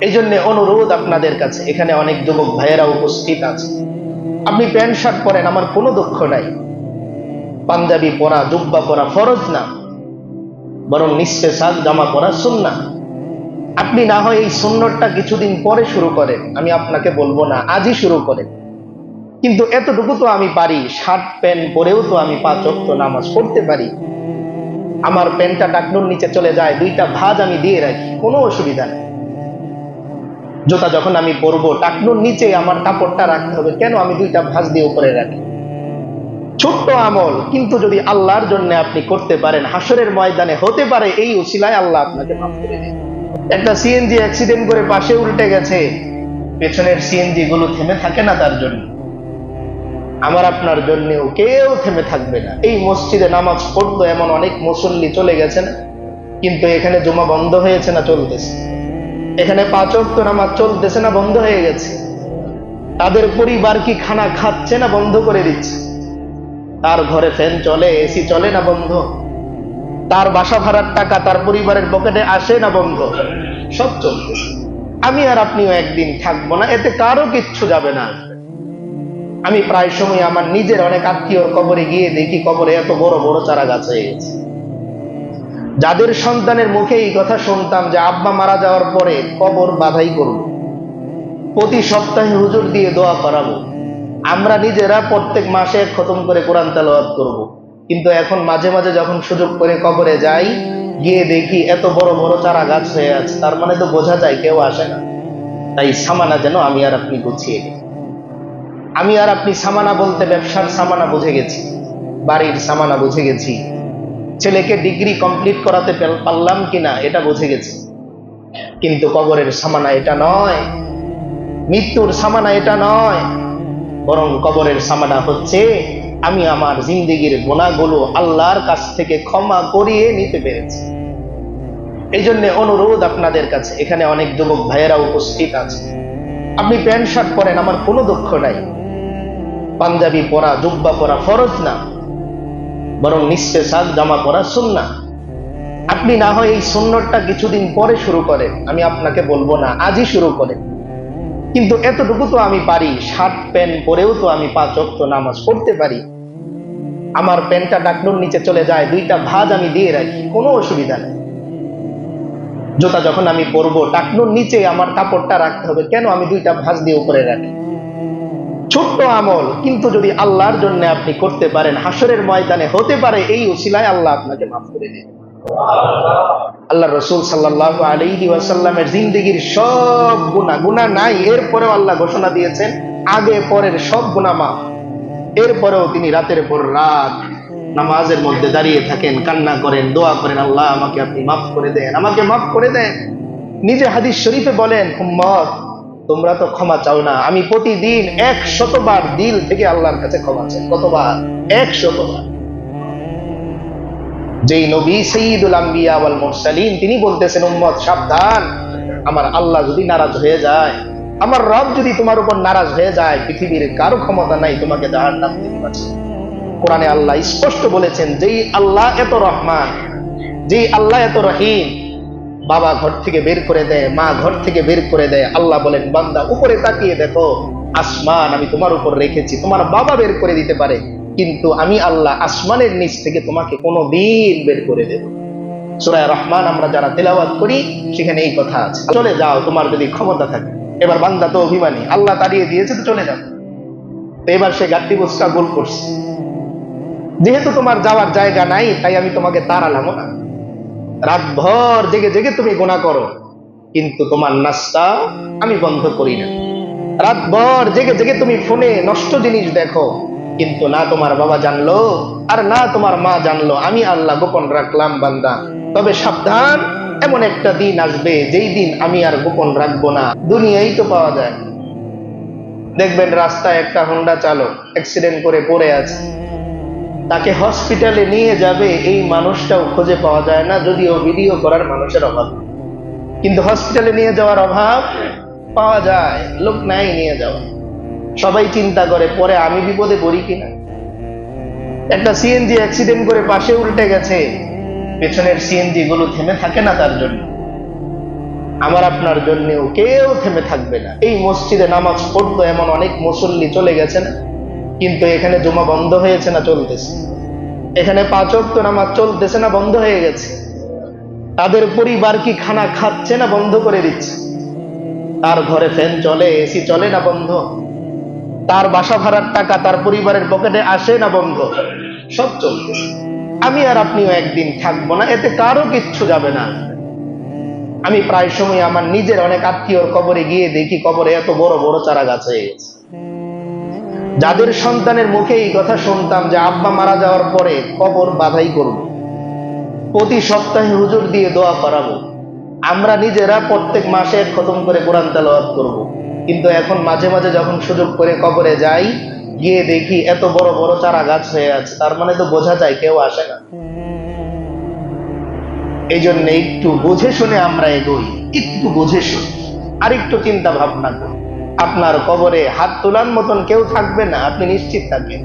এই জন্য অনুরোধ আপনাদের কাছে, এখানে অনেক যুবক ভাইয়েরা উপস্থিত আছে, আপনি প্যান্ট শার্ট পরেন, আমার কোনো দুঃখ নাই। পাঞ্জাবি পরা, জুব্বা পরা ফরজ না, বরং নিস্ফে সাক জামা পরা সুন্নাহ। আপনি না হয় এই সুন্নতটা কিছুদিন পরে শুরু করেন, আমি আপনাকে বলবো না আজই শুরু করেন, কিন্তু এতটুকু তো আমি পারি, শার্ট প্যান্ট পরেও তো আমি 5 ওয়াক্ত নামাজ পড়তে পারি। আমার প্যান্টটা টাকনুর নিচে চলে যায়, 2টা ভাঁজ আমি দিয়ে রাখি, কোনো অসুবিধা নেই। জুতা যখন আমি পরবো, টাকনুর নিচে আমার কাপড়টা রাখতে হবে কেন? আমি 2টা ভাঁজ দিয়ে উপরে রাখি। ছোট্ট আমল, কিন্তু যদি আল্লাহর জন্য আপনি করতে পারেন, হাসরের ময়দানে হতে পারে এই উসিলায় আল্লাহ আপনাকে মাফ করে দেন। একটা সিএনজি অ্যাক্সিডেন্ট করে পাশে উল্টে গেছে, পেছনের সিএনজি গুলো থেমে থাকে না তার জন্য, আমার আপনার জন্যও কেউ থেমে থাকবে না। এই মসজিদে নামাজ পড়তো এমন অনেক মুসল্লি চলে গেছেন, কিন্তু এখানে জুমা বন্ধ হয়েছে না চলতেছে? এখানে 5 ওয়াক্ত নামাজ চলতেছে না বন্ধ হয়ে গেছে? তাদের পরিবার কি খানা খাচ্ছে না বন্ধ করে দিচ্ছে? তার ঘরে ফ্যান চলে, এসি চলে না বন্ধ? তার বাসা ভাড়ার টাকা তার পরিবারের পকেটে আসে না বন্ধ? সব চলতেছে। আমি আর আপনিও একদিন থাকবো না, এতে কারো কিচ্ছু যাবে না। আমি প্রায় সময় আমার নিজের অনেক আত্মীয়র কবরে গিয়ে দেখি, কবরে এত বড় বড় চারা গাছ হয়ে গেছে। যাদের সন্তানের মুখে এই কথা শুনতাম যে আব্বা মারা যাওয়ার পরে কবর বাধাই করব, প্রতি সপ্তাহে হুজুর দিয়ে দোয়া করাবো, আমরা নিজেরা প্রত্যেক মাসে খতম করে কোরআন তেলাওয়াত করব, কিন্তু এখন মাঝে মাঝে যখন সুযোগ করে কবরে যাই, গিয়ে দেখি এত বড় বড় চারা গাছ হয়ে আছে, তার মানে তো বোঝা যায় কেউ আসে না। তাই সামানা যেন আমি আর আপনি গুছিয়ে নিই। আমি আর আপনি সামানা বলতে ব্যবসার সামানা বুঝে গেছি, বাড়ির সামানা বুঝে গেছি, ছেলেকে ডিগ্রি কমপ্লিট করাতে পারলাম কিনা এটা বুঝে গেছি, কিন্তু কবরের সামানা এটা নয়, মৃত্যুর সামানা এটা নয়, বরং কবরের সামানা হচ্ছে আমি আমার জিন্দেগির গুনাহগুলো আল্লাহর কাছ থেকে ক্ষমা করিয়ে নিতে পেরেছি। এই জন্য অনুরোধ আপনাদের কাছে, এখানে অনেক যুবক ভাইয়েরা উপস্থিত আছে, আপনি প্যান্ট শার্ট পরেন, আমার কোনো দুঃখ নাই। পাঞ্জাবি পরা, জুব্বা পরা ফরজ না, বরং নিস্ফে সাক জামা পরা সুন্নাহ। আপনি না হয় এই সুন্নতটা কিছুদিন পরে শুরু করেন, আমি আপনাকে বলবো না আজই শুরু করেন, কিন্তু এতটুকু তো আমি পারি, শার্ট প্যান্ট পরেও তো আমি 5 ওয়াক্ত নামাজ পড়তে পারি। আমার প্যান্টটা টাকনুর নিচে চলে যায়, 2টা ভাঁজ আমি দিয়ে রাখি, কোনো অসুবিধা নেই। জুতা যখন আমি পরবো, টাকনুর নিচে আমার কাপড়টা রাখতে হবে কেন? আমি 2টা ভাঁজ দিয়ে উপরে রাখি। ছোট্ট আমল, কিন্তু যদি আল্লাহর জন্য আপনি করতে পারেন, হাসরের ময়দানে হতে পারে এই উসিলায় আল্লাহ আপনাকে মাফ করে দেন। আল্লাহ রসুল সাল্লাল্লাহু আলাইহি ওয়াসাল্লামের জিন্দেগির সব গুনাহ নাই, এরপরেও আল্লাহ ঘোষণা দিয়েছেন আগে পরের সব গুনাহ মাফ। এরপরেও তিনি রাতের পর রাত নামাজের মধ্যে দাঁড়িয়ে থাকেন, কান্না করেন, দোয়া করেন, আল্লাহ আমাকে আপনি মাফ করে দেন, আমাকে মাফ করে দেন। নিজে হাদিস শরীফে বলেন, উম্মত তোমরা তো ক্ষমা চাও না, আমি প্রতিদিন 100 বার দিল থেকে আল্লাহর কাছে ক্ষমা চাই। কতবার? 100 বার। যেই নবী সাইয়্যিদুল আম্বিয়া ওয়াল মুরসালিন, তিনি বলতেছেন, উম্মত সাবধান, আমার আল্লাহ যদি নারাজ হয়ে যায়, আমার রব যদি তোমার উপর নারাজ হয়ে যায়, পৃথিবীর কারো ক্ষমতা নাই তোমাকে জাহান্নাম দিতে পারে। কোরআনে আল্লাহ স্পষ্ট বলেছেন, যেই আল্লাহ এত রহমান, যেই আল্লাহ এত রহিম, বাবা ঘর থেকে বের করে দেয়, মা ঘর থেকে বের করে দেয়, আল্লাহ বলেন, বান্দা উপরে তাকিয়ে দেখো, আসমান আমি তোমার উপর রেখেছি, তোমার বাবা বের করে দিতে পারে, কিন্তু আমি আল্লাহ আসমানের নিচ থেকে তোমাকে কোনোদিন বের করে দেব। সূরা রহমান আমরা যারা তেলাওয়াত করি, সেখানে এই কথা আছে, চলে যাও তোমার যদি ক্ষমতা থাকে। এবার বান্দা তো অভিমানী, আল্লাহ তাড়িয়ে দিয়েছে তো চলে যাও। তো এবার সে গাট্টি বুসকা গোল করছে, যেহেতু তোমার যাওয়ার জায়গা নাই, তাই আমি তোমাকে তাড়ালাম না। রাত ভর জেগে জেগে তুমি গুনাহ করো, কিন্তু তোমার নাস্তা আমি বন্ধ করি না। রাত ভর জেগে জেগে তুমি ফোনে নষ্ট জিনিস দেখো, কিন্তু না তোমার বাবা জানলো আর না তোমার মা জানলো, আমি আল্লাহ গোপন রাখলাম বান্দা। তবে সাবধান, এমন একটা দিন আসবে যেই দিন আমি আর গোপন রাখবো না। দুনিয়ায় তো পাওয়া যায়, দেখবেন রাস্তায় একটা হোন্ডা চালক অ্যাক্সিডেন্ট করে পড়ে আছে, তাকে হসপিটালে নিয়ে যাবে, এই মানুষটাও খুঁজে পাওয়া যায় না, যদিও ভিডিও করার মানুষের অভাব, কিন্তু হসপিটালে নিয়ে যাওয়ার অভাব পাওয়া যায়, লোক নাই নিয়ে যাওয়া। সবাই চিন্তা করে পরে আমি বিপদে পড়ি কিনা। একটা সিএনজি অ্যাক্সিডেন্ট করে পাশে উল্টে গেছে, পেছনের সিএনজি গুলো থেমে থাকে না তার জন্য, আমার আপনার জন্যও কেউ থেমে থাকবে না। এই মসজিদে নামাজ পড়তো এমন অনেক মুসল্লি চলে গেছে না, কিন্তু এখানে জুমা বন্ধ হয়েছে না চলতেছে? এখানে 5 ওয়াক্ত নামাজ চলতেছে না বন্ধ হয়ে গেছে? তাদের পরিবার কি খানা খাচ্ছে না বন্ধ করে দিচ্ছে? তার ঘরে ফ্যান চলে, এসি চলে না বন্ধ? তার বাসা ভাড়ার টাকা তার পরিবারের পকেটে আসে না বন্ধ? সব চলতেছে। আমি আর আপনিও একদিন থাকবো না, এতে কারো কিচ্ছু যাবে না। আমি প্রায় সময় আমার নিজের অনেক আত্মীয়র কবরে গিয়ে দেখি কবরে এত বড় বড় চারা গাছ হয়ে গেছে। যাদের সন্তানের মুখে এই কথা শুনতাম যে আব্বা মারা যাওয়ার পরে কবর বাধাই করব, প্রতি সপ্তাহে হুজুর দিয়ে দোয়া করাবো, আমরা নিজেরা প্রত্যেক মাসে খতম করে কোরআন তেলাওয়াত করব, কিন্তু এখন মাঝে মাঝে যখন সুযোগ করে কবরে যাই, গিয়ে দেখি এত বড় বড় চারা গাছ হয়ে আছে। তার মানে তো বোঝা যায় কেউ আসে না। এই জন্য একটু বুঝে শুনে আমরা এগোই, একটু বুঝে শুনে আর একটু চিন্তা ভাবনা করি। আপনার কবরে হাত তোলার মতন কেউ থাকবে না, আপনি নিশ্চিত থাকেন।